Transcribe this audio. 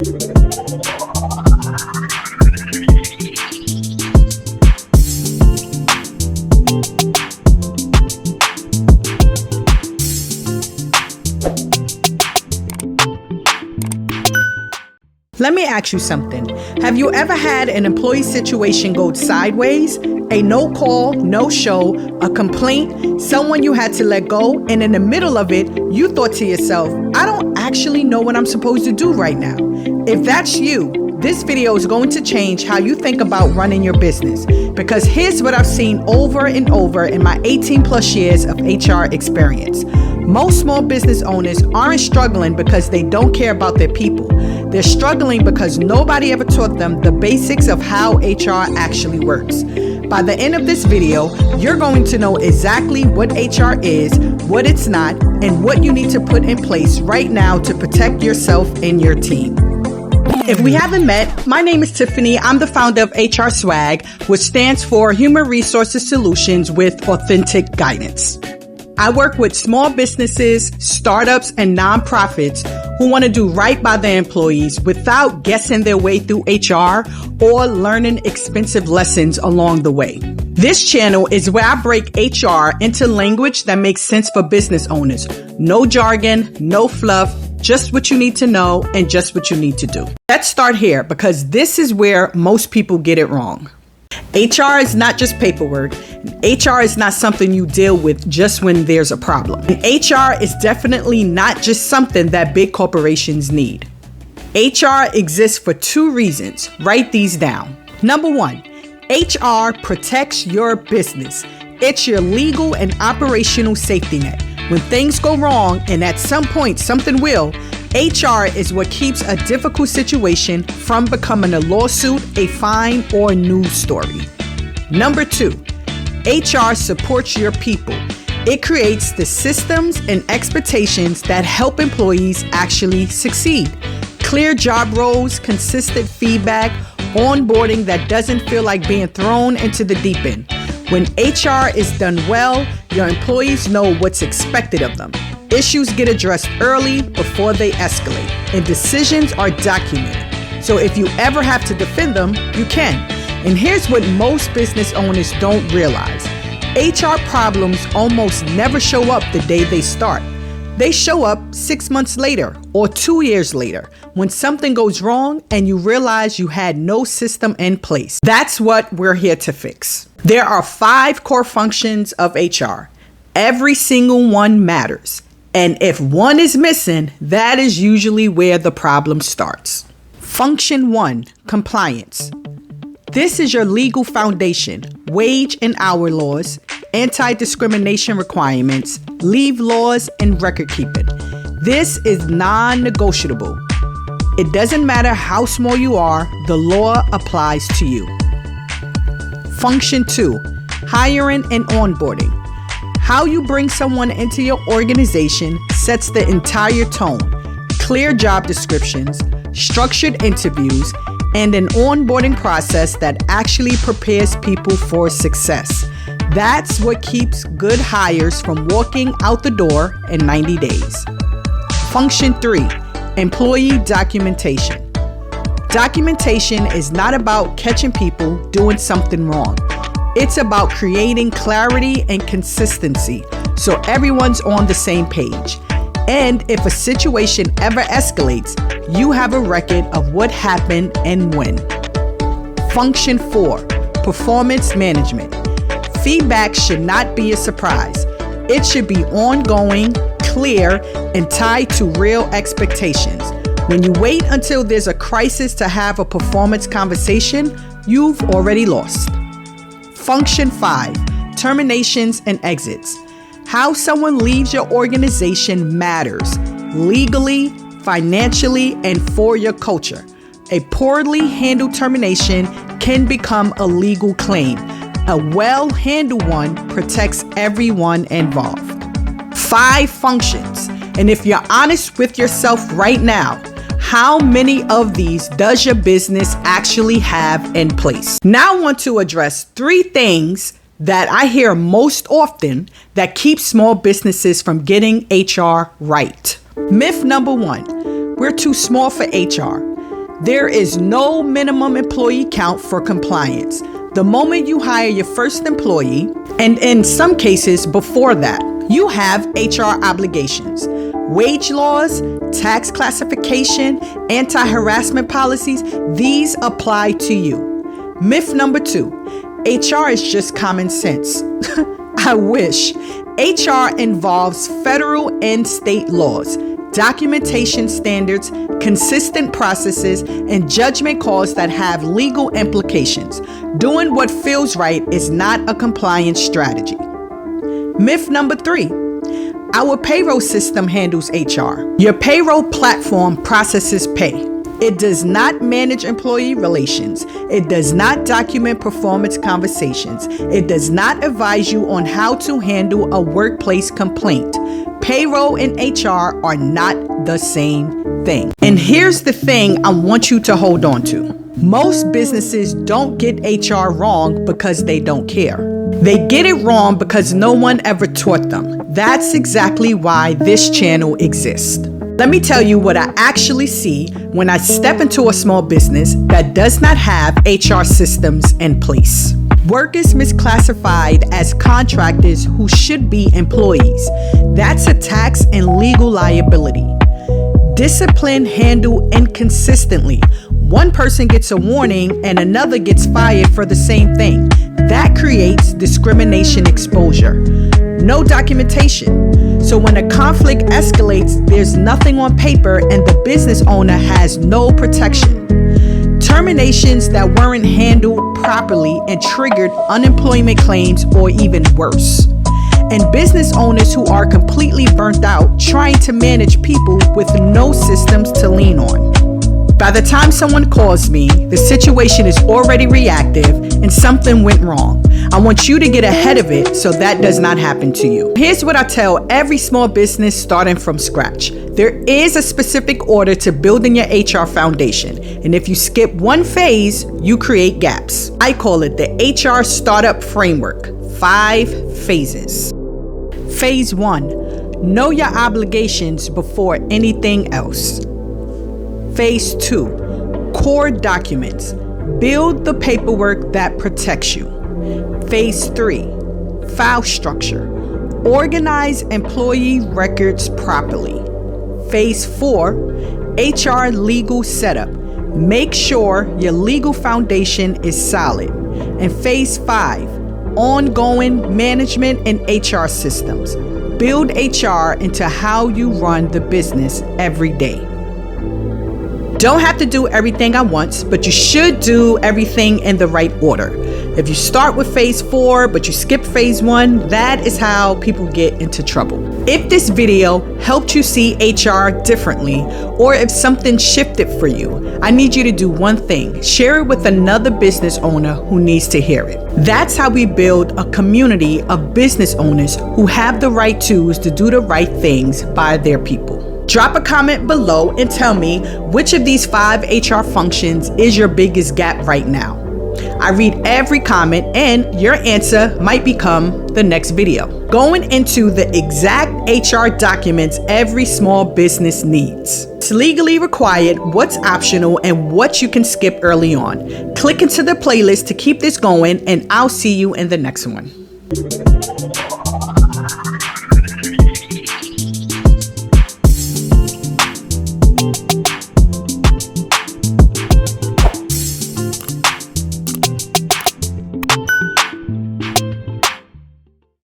Let me ask you something. Have you ever had an employee situation go sideways? A no call, no show, a complaint, someone you had to let go, and in the middle of it, you thought to yourself, I don't actually know what I'm supposed to do right now. If that's you, this video is going to change how you think about running your business, because here's what I've seen over and over in my 18 plus years of HR experience. Most small business owners aren't struggling because they don't care about their people. They're struggling because nobody ever taught them the basics of how HR actually works. By the end of this video, you're going to know exactly what HR is, what it's not, and what you need to put in place right now to protect yourself and your team. If we haven't met, my name is Tiffany. I'm the founder of HRSWAG, which stands for Human Resources Solutions with Authentic Guidance. I work with small businesses, startups, and nonprofits who want to do right by their employees without guessing their way through HR or learning expensive lessons along the way. This channel is where I break HR into language that makes sense for business owners. No jargon, no fluff, just what you need to know and just what you need to do. Let's start here because this is where most people get it wrong. HR is not just paperwork. HR is not something you deal with just when there's a problem. And HR is definitely not just something that big corporations need. HR exists for two reasons. Write these down. Number one, HR protects your business. It's your legal and operational safety net. When things go wrong, and at some point something will, HR is what keeps a difficult situation from becoming a lawsuit, a fine, or a news story. Number two, HR supports your people. It creates the systems and expectations that help employees actually succeed. Clear job roles, consistent feedback, onboarding that doesn't feel like being thrown into the deep end. When HR is done well, your employees know what's expected of them. Issues get addressed early before they escalate, and decisions are documented. So if you ever have to defend them, you can. And here's what most business owners don't realize. HR problems almost never show up the day they start. They show up 6 months later or 2 years later when something goes wrong and you realize you had no system in place. That's what we're here to fix. There are 5 core functions of HR. Every single one matters. And if one is missing, that is usually where the problem starts. Function 1, compliance. This is your legal foundation, wage and hour laws, anti-discrimination requirements, leave laws, and record keeping. This is non-negotiable. It doesn't matter how small you are, the law applies to you. Function 2, hiring and onboarding. How you bring someone into your organization sets the entire tone. Clear job descriptions, structured interviews, and an onboarding process that actually prepares people for success. That's what keeps good hires from walking out the door in 90 days. Function 3, employee documentation. Documentation is not about catching people doing something wrong. It's about creating clarity and consistency so everyone's on the same page. And if a situation ever escalates, you have a record of what happened and when. Function 4, performance management. Feedback should not be a surprise. It should be ongoing, clear, and tied to real expectations. When you wait until there's a crisis to have a performance conversation, you've already lost. Function 5, terminations and exits. How someone leaves your organization matters, legally, financially, and for your culture. A poorly handled termination can become a legal claim. A well-handled one protects everyone involved. 5 functions. And if you're honest with yourself right now, how many of these does your business actually have in place? Now I want to address 3 things that I hear most often that keep small businesses from getting HR right. Myth number 1, we're too small for HR. There is no minimum employee count for compliance. The moment you hire your first employee, and in some cases before that, you have HR obligations. Wage laws, tax classification, anti-harassment policies, these apply to you. Myth number 2, HR is just common sense. I wish. HR involves federal and state laws, documentation standards, consistent processes, and judgment calls that have legal implications. Doing what feels right is not a compliance strategy. Myth number 3. Our payroll system handles HR. Your payroll platform processes pay. It does not manage employee relations. It does not document performance conversations. It does not advise you on how to handle a workplace complaint. Payroll and HR are not the same thing. And here's the thing I want you to hold on to. Most businesses don't get HR wrong because they don't care. They get it wrong because no one ever taught them. That's exactly why this channel exists. Let me tell you what I actually see when I step into a small business that does not have HR systems in place. Work is misclassified as contractors who should be employees. That's a tax and legal liability. Discipline handled inconsistently. One person gets a warning and another gets fired for the same thing. That creates discrimination exposure. No documentation. So when a conflict escalates, there's nothing on paper and the business owner has no protection. Terminations that weren't handled properly and triggered unemployment claims or even worse. And business owners who are completely burnt out trying to manage people with no systems to lean on. By the time someone calls me, the situation is already reactive and something went wrong. I want you to get ahead of it so that does not happen to you. Here's what I tell every small business starting from scratch. There is a specific order to building your HR foundation. And if you skip one phase, you create gaps. I call it the HR Startup Framework. 5 phases. Phase 1, know your obligations before anything else. Phase 2, core documents. Build the paperwork that protects you. Phase 3, file structure. Organize employee records properly. Phase 4, HR legal setup. Make sure your legal foundation is solid. And Phase 5, ongoing management and HR systems. Build HR into how you run the business every day. Don't have to do everything at once, but you should do everything in the right order. If you start with phase 4, but you skip phase 1, that is how people get into trouble. If this video helped you see HR differently, or if something shifted for you, I need you to do one thing. Share it with another business owner who needs to hear it. That's how we build a community of business owners who have the right tools to do the right things by their people. Drop a comment below and tell me which of these 5 HR functions is your biggest gap right now. I read every comment and your answer might become the next video. Going into the exact HR documents every small business needs. It's legally required, what's optional, and what you can skip early on. Click into the playlist to keep this going, and I'll see you in the next one.